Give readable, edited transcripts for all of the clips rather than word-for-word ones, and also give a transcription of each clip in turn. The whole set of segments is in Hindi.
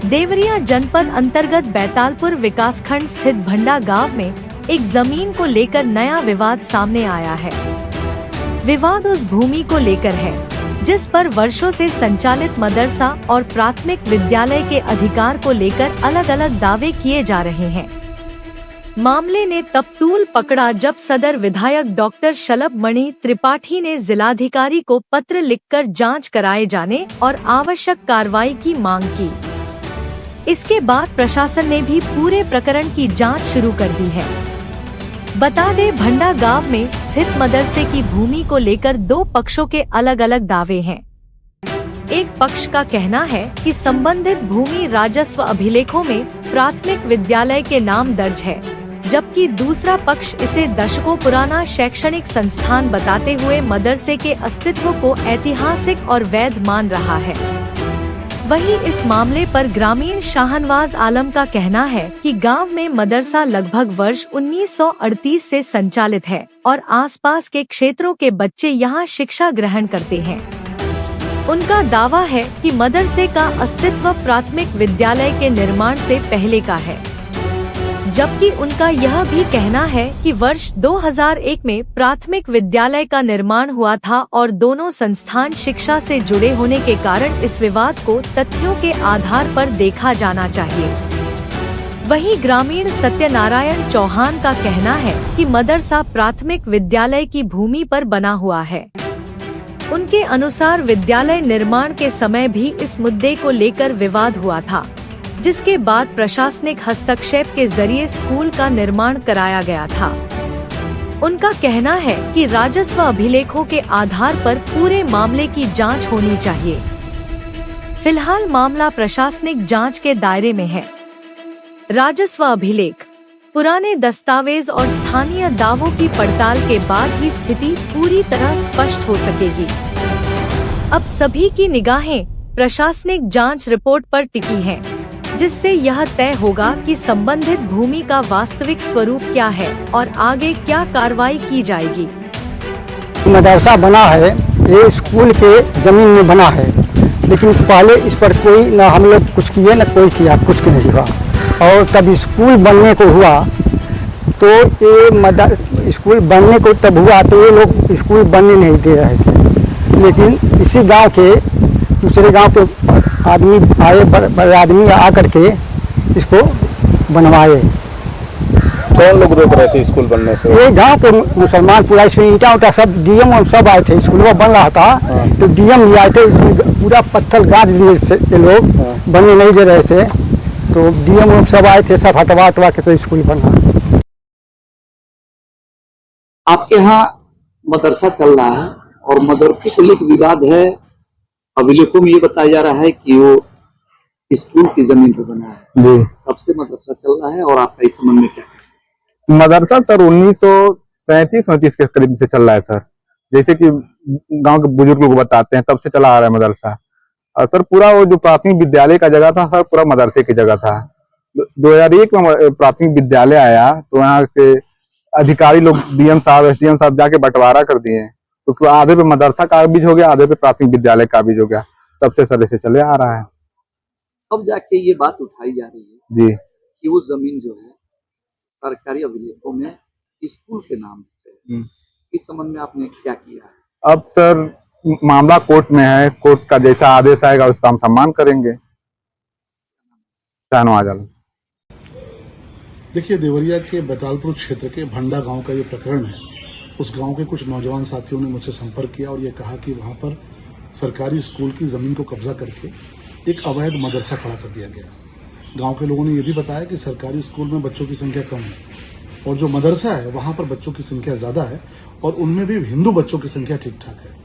देवरिया जनपद अंतर्गत बैतालपुर विकासखंड स्थित भंडा गांव में एक जमीन को लेकर नया विवाद सामने आया है। विवाद उस भूमि को लेकर है जिस पर वर्षों से संचालित मदरसा और प्राथमिक विद्यालय के अधिकार को लेकर अलग अलग दावे किए जा रहे हैं। मामले ने तब तूल पकड़ा जब सदर विधायक डॉक्टर शलभ मणि त्रिपाठी ने जिलाधिकारी को पत्र लिखकर जांच कराए जाने और आवश्यक कार्रवाई की मांग की। इसके बाद प्रशासन ने भी पूरे प्रकरण की जांच शुरू कर दी है। बता दें, भंडा गांव में स्थित मदरसे की भूमि को लेकर दो पक्षों के अलग अलग दावे हैं। एक पक्ष का कहना है कि संबंधित भूमि राजस्व अभिलेखों में प्राथमिक विद्यालय के नाम दर्ज है, जबकि दूसरा पक्ष इसे दशकों पुराना शैक्षणिक संस्थान बताते हुए मदरसे के अस्तित्व को ऐतिहासिक और वैध मान रहा है। वहीं इस मामले पर ग्रामीण शाहनवाज आलम का कहना है कि गांव में मदरसा लगभग वर्ष 1938 से संचालित है और आसपास के क्षेत्रों के बच्चे यहां शिक्षा ग्रहण करते हैं। उनका दावा है कि मदरसे का अस्तित्व प्राथमिक विद्यालय के निर्माण से पहले का है, जबकि उनका यह भी कहना है कि वर्ष 2001 में प्राथमिक विद्यालय का निर्माण हुआ था और दोनों संस्थान शिक्षा से जुड़े होने के कारण इस विवाद को तथ्यों के आधार पर देखा जाना चाहिए। वहीं ग्रामीण सत्यनारायण चौहान का कहना है कि मदरसा प्राथमिक विद्यालय की भूमि पर बना हुआ है। उनके अनुसार विद्यालय निर्माण के समय भी इस मुद्दे को लेकर विवाद हुआ था, जिसके बाद प्रशासनिक हस्तक्षेप के जरिए स्कूल का निर्माण कराया गया था। उनका कहना है कि राजस्व अभिलेखों के आधार पर पूरे मामले की जांच होनी चाहिए। फिलहाल मामला प्रशासनिक जांच के दायरे में है। राजस्व अभिलेख, पुराने दस्तावेज और स्थानीय दावों की पड़ताल के बाद ही स्थिति पूरी तरह स्पष्ट हो सकेगी। अब सभी की निगाहें प्रशासनिक जांच रिपोर्ट पर टिकी हैं, जिससे यह तय होगा कि संबंधित भूमि का वास्तविक स्वरूप क्या है और आगे क्या कार्रवाई की जाएगी। मदरसा बना है, ये स्कूल के जमीन में बना है, लेकिन पहले इस पर कोई न हम लोग कुछ किए न कोई किया, कुछ नहीं हुआ। और तब स्कूल बनने को हुआ तो ये स्कूल बनने को तब हुआ तो ये लोग स्कूल बनने नहीं दे रहे थे, लेकिन इसी गांव के दूसरे गांव के आदमी आए, बड़े आदमी आकर के इसको बनवाए। कौन लोग रोक रहे थे स्कूल बनने से? ये गांव के मुसलमान पूरा, इसमें ईंटा उटा सब डीएम और सब आए थे। स्कूल बन रहा था तो डीएम भी आए थे, पूरा पत्थर गाड़ दिए ये लोग, बनने नहीं दे रहे थे। तो डीएम सब आए थे, सब हटवा के तो स्कूल बना। आपके यहाँ मदरसा चल रहा है और मदरसे को लेकर विवाद है। अभिलेखों में ये बताया जा रहा है कि वो स्कूल की जमीन पर बना है। जी, कब से मदरसा चल रहा है और आपका इस संबंध में क्या है? मदरसा सर 1937-39 के करीब से चल रहा है सर। जैसे कि गांव के बुजुर्ग लोग बताते हैं, तब से चला आ रहा है मदरसा। और सर पूरा वो जो प्राथमिक विद्यालय का जगह था सर, पूरा मदरसे की जगह था। 2001 में प्राथमिक विद्यालय आया तो यहाँ के अधिकारी लोग डीएम साहब, एसडीएम साहब जाके बंटवारा कर दिए। उसको आधे पे मदरसा काबिज हो गया, आधे पे प्राथमिक विद्यालय काबिज हो गया। तब से सर ऐसे चले आ रहा है। अब जाके ये बात उठाई जा रही है जी कि वो जमीन जो है सरकारी अभिलेखों में स्कूल के नाम से, इस संबंध में आपने क्या किया है? अब सर मामला कोर्ट में है, कोर्ट का जैसा आदेश आएगा उसका हम सम्मान करेंगे। शाहनवाज आलम। देखिए, देवरिया के बैतालपुर क्षेत्र के भंडा गांव का ये प्रकरण है। उस गांव के कुछ नौजवान साथियों ने मुझसे संपर्क किया और ये कहा कि वहां पर सरकारी स्कूल की जमीन को कब्जा करके एक अवैध मदरसा खड़ा कर दिया गया। गांव के लोगों ने ये भी बताया कि सरकारी स्कूल में बच्चों की संख्या कम है और जो मदरसा है वहां पर बच्चों की संख्या ज्यादा है और उनमें भी हिंदू बच्चों की संख्या ठीक ठाक है।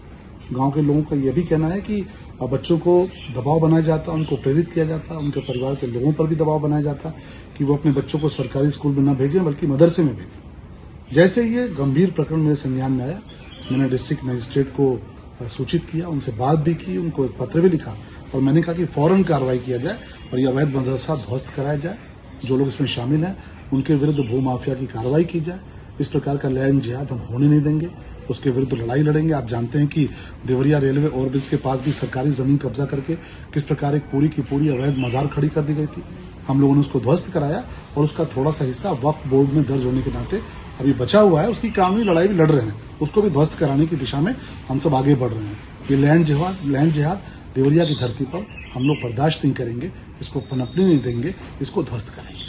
गांव के लोगों का यह भी कहना है कि बच्चों को दबाव बनाया जाता, उनको प्रेरित किया जाता, उनके परिवार के लोगों पर भी दबाव बनाया जाता कि वो अपने बच्चों को सरकारी स्कूल में न भेजें बल्कि मदरसे में भेजें। जैसे ये गंभीर प्रकरण मेरे संज्ञान में आया, मैंने डिस्ट्रिक्ट मजिस्ट्रेट को सूचित किया, उनसे बात भी की, उनको एक पत्र भी लिखा और मैंने कहा कि फौरन कार्रवाई किया जाए और ये अवैध मदरसा ध्वस्त कराया जाए। जो लोग इसमें शामिल हैं उनके विरुद्ध भू माफिया की कार्रवाई की जाए। इस प्रकार का लैंड जिहाद हम होने नहीं देंगे। उसके विरुद्ध लड़ाई लड़ेंगे। आप जानते हैं कि देवरिया रेलवे ओवरब्रिज के पास भी सरकारी जमीन कब्जा करके किस प्रकार एक पूरी की पूरी अवैध मजार खड़ी कर दी गई थी। हम लोगों ने उसको ध्वस्त कराया और उसका थोड़ा सा हिस्सा वक्फ बोर्ड में दर्ज होने के नाते अभी बचा हुआ है। उसकी कानूनी लड़ाई भी लड़ रहे हैं, उसको भी ध्वस्त कराने की दिशा में हम सब आगे बढ़ रहे हैं। ये लैंड जिहाद देवरिया की धरती पर हम लोग बर्दाश्त नहीं करेंगे, इसको पनपने नहीं देंगे, इसको ध्वस्त करेंगे।